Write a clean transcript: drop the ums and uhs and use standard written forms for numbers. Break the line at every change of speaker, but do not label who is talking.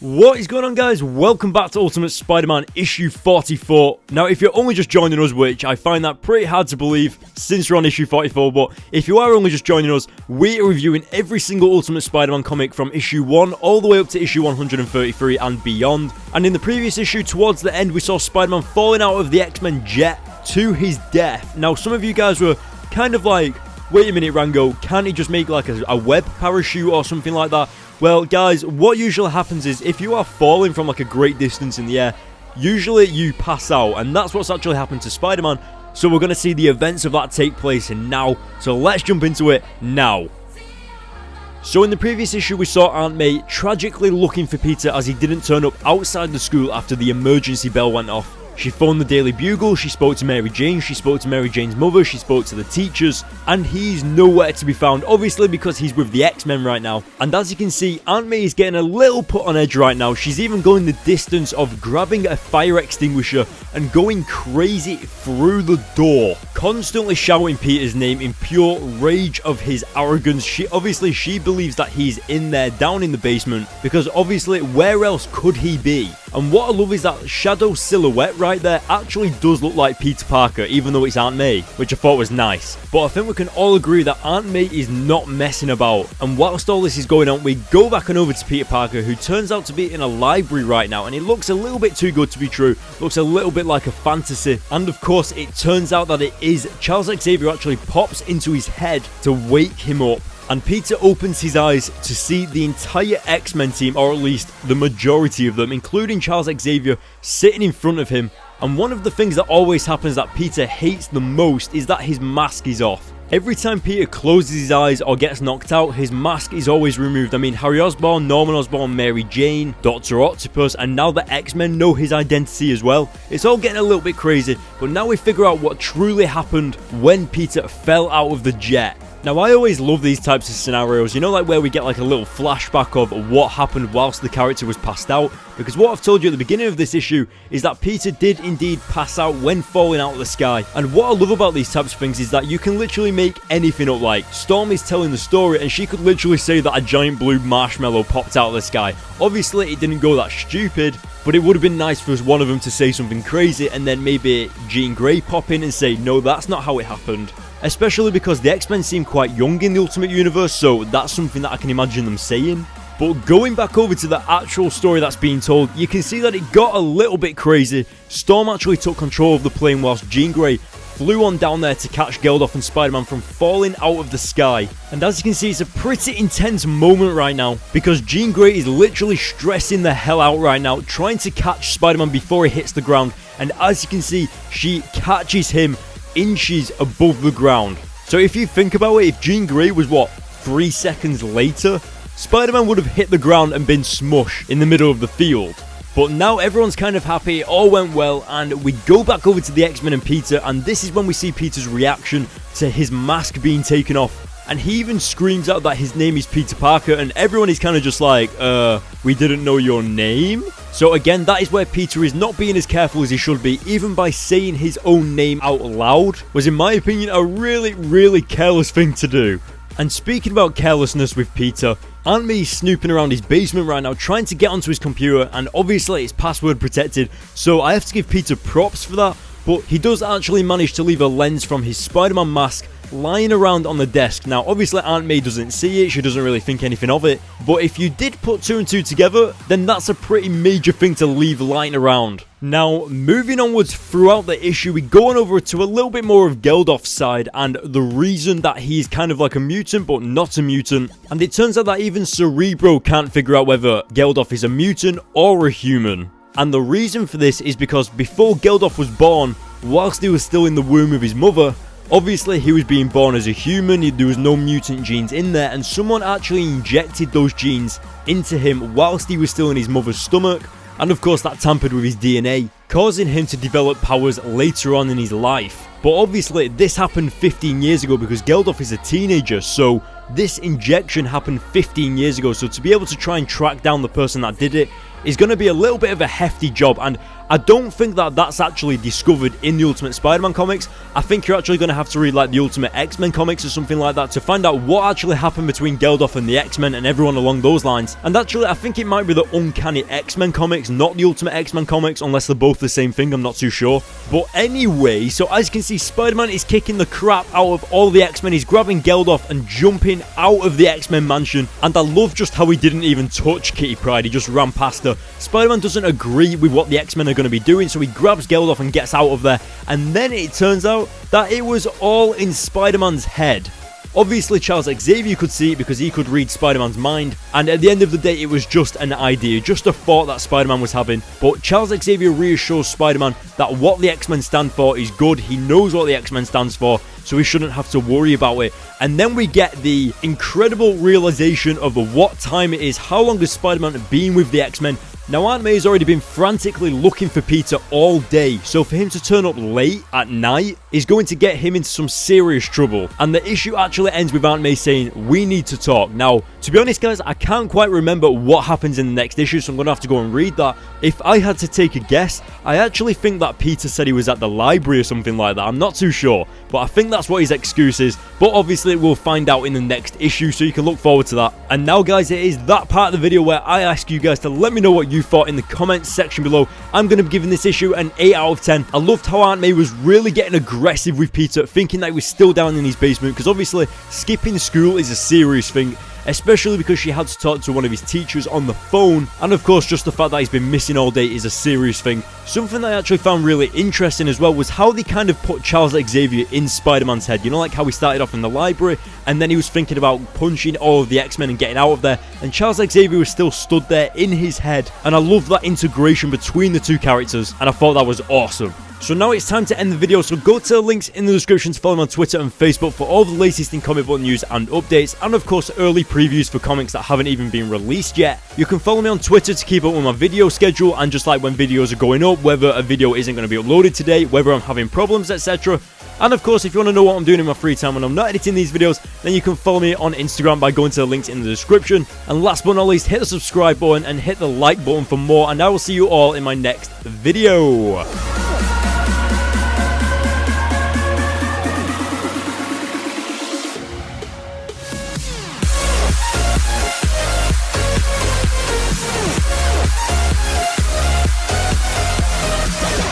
What is going on, guys? Welcome back to Ultimate Spider-Man issue 44. Now, if you're only just joining us, which I find that pretty hard to believe since we're on issue 44, but if you are only just joining us, we are reviewing every single Ultimate Spider-Man comic from issue 1 all the way up to issue 133 and beyond. And in the previous issue, towards the end, we saw Spider-Man falling out of the X-Men jet to his death. Now, some of you guys were kind of like, wait a minute, Rango, can't he just make like a web parachute or something like that? Well, guys, what usually happens is if you are falling from like a great distance in the air, usually you pass out, and that's what's actually happened to Spider-Man. So we're going to see the events of that take place now. So let's jump into it now. So in the previous issue, we saw Aunt May tragically looking for Peter as he didn't turn up outside the school after the emergency bell went off. She phoned the Daily Bugle, she spoke to Mary Jane, she spoke to Mary Jane's mother, she spoke to the teachers, and he's nowhere to be found, obviously because he's with the X-Men right now. And as you can see, Aunt May is getting a little put on edge right now. She's even going the distance of grabbing a fire extinguisher and going crazy through the door, constantly shouting Peter's name in pure rage of his arrogance. She believes that he's in there down in the basement, because obviously where else could he be? And what I love is that shadow silhouette right there actually does look like Peter Parker, even though it's Aunt May, which I thought was nice. But I think we can all agree that Aunt May is not messing about. And whilst all this is going on, we go back and over to Peter Parker, who turns out to be in a library right now, and it looks a little bit too good to be true, looks a little bit like a fantasy. And of course, it turns out that it is. Charles Xavier actually pops into his head to wake him up. And Peter opens his eyes to see the entire X-Men team, or at least the majority of them, including Charles Xavier, sitting in front of him. And one of the things that always happens that Peter hates the most is that his mask is off. Every time Peter closes his eyes or gets knocked out, his mask is always removed. I mean, Harry Osborn, Norman Osborn, Mary Jane, Dr. Octopus, and now the X-Men know his identity as well. It's all getting a little bit crazy, but now we figure out what truly happened when Peter fell out of the jet. Now, I always love these types of scenarios, you know, like where we get like a little flashback of what happened whilst the character was passed out, because what I've told you at the beginning of this issue is that Peter did indeed pass out when falling out of the sky. And what I love about these types of things is that you can literally make anything up. Like, Storm is telling the story and she could literally say that a giant blue marshmallow popped out of the sky. Obviously, it didn't go that stupid, but it would have been nice for one of them to say something crazy and then maybe Jean Grey pop in and say, no, that's not how it happened. Especially because the X-Men seem quite young in the Ultimate Universe, so that's something that I can imagine them saying. But going back over to the actual story that's being told, you can see that it got a little bit crazy. Storm actually took control of the plane whilst Jean Grey flew on down there to catch Gildo and Spider-Man from falling out of the sky. And as you can see, it's a pretty intense moment right now, because Jean Grey is literally stressing the hell out right now, trying to catch Spider-Man before he hits the ground. And as you can see, she catches him inches above the ground. So if you think about it, if Jean Grey was 3 seconds later, Spider-Man would have hit the ground and been smushed in the middle of the field. But now everyone's kind of happy, it all went well, and we go back over to the X-Men and Peter, and this is when we see Peter's reaction to his mask being taken off. And he even screams out that his name is Peter Parker, and everyone is kind of just like, we didn't know your name? So again, that is where Peter is not being as careful as he should be, even by saying his own name out loud, was in my opinion a really, really careless thing to do. And speaking about carelessness with Peter, Aunt May is snooping around his basement right now, trying to get onto his computer, and obviously it's password protected, so I have to give Peter props for that, but he does actually manage to leave a lens from his Spider-Man mask lying around on the desk. Now, obviously Aunt May doesn't see it, she doesn't really think anything of it, but if you did put 2 and 2 together, then that's a pretty major thing to leave lying around. Now, moving onwards throughout the issue, we go on over to a little bit more of Gildo's side and the reason that he's kind of like a mutant but not a mutant. And it turns out that even Cerebro can't figure out whether Gildo is a mutant or a human. And the reason for this is because before Gildo was born, whilst he was still in the womb of his mother, obviously he was being born as a human, there was no mutant genes in there, and someone actually injected those genes into him whilst he was still in his mother's stomach. And of course that tampered with his DNA, causing him to develop powers later on in his life. But obviously this happened 15 years ago because Gildo is a teenager, so this injection happened 15 years ago. So to be able to try and track down the person that did it is going to be a little bit of a hefty job, and I don't think that that's actually discovered in the Ultimate Spider-Man comics. I think you're actually going to have to read like the Ultimate X-Men comics or something like that to find out what actually happened between Geldof and the X-Men and everyone along those lines. And actually, I think it might be the Uncanny X-Men comics, not the Ultimate X-Men comics, unless they're both the same thing, I'm not too sure. But anyway, so as you can see, Spider-Man is kicking the crap out of all the X-Men. He's grabbing Geldof and jumping out of the X-Men mansion. And I love just how he didn't even touch Kitty Pryde, he just ran past her. Spider-Man doesn't agree with what the X-Men are going to be doing, so he grabs Geldof and gets out of there. And then it turns out that it was all in Spider-Man's head. Obviously, Charles Xavier could see it because he could read Spider-Man's mind, and at the end of the day, it was just an idea, just a thought that Spider-Man was having. But Charles Xavier reassures Spider-Man that what the X-Men stand for is good. He knows what the X-Men stands for, so he shouldn't have to worry about it. And then we get the incredible realization of what time it is. How long has Spider-Man been with the X-Men? Now, Aunt May has already been frantically looking for Peter all day, so for him to turn up late at night is going to get him into some serious trouble. And the issue actually ends with Aunt May saying, "We need to talk." Now, to be honest, guys, I can't quite remember what happens in the next issue, so I'm going to have to go and read that. If I had to take a guess, I actually think that Peter said he was at the library or something like that. I'm not too sure, but I think that's what his excuse is. But obviously, we'll find out in the next issue, so you can look forward to that. And now, guys, it is that part of the video where I ask you guys to let me know what you thought in the comments section below. I'm going to be giving this issue an 8 out of 10. I loved how Aunt May was really getting aggressive with Peter, thinking that he was still down in his basement, because obviously skipping school is a serious thing, especially because she had to talk to one of his teachers on the phone, and of course just the fact that he's been missing all day is a serious thing. Something that I actually found really interesting as well was how they kind of put Charles Xavier in Spider-Man's head. You know, like how he started off in the library and then he was thinking about punching all of the X-Men and getting out of there, and Charles Xavier was still stood there in his head. And I love that integration between the two characters, and I thought that was awesome. So now it's time to end the video, so go to the links in the description to follow me on Twitter and Facebook for all the latest in comic book news and updates, and of course early previews for comics that haven't even been released yet. You can follow me on Twitter to keep up with my video schedule and just like when videos are going up, whether a video isn't going to be uploaded today, whether I'm having problems, etc. And of course, if you want to know what I'm doing in my free time when I'm not editing these videos, then you can follow me on Instagram by going to the links in the description. And last but not least, hit the subscribe button and hit the like button for more, and I will see you all in my next video.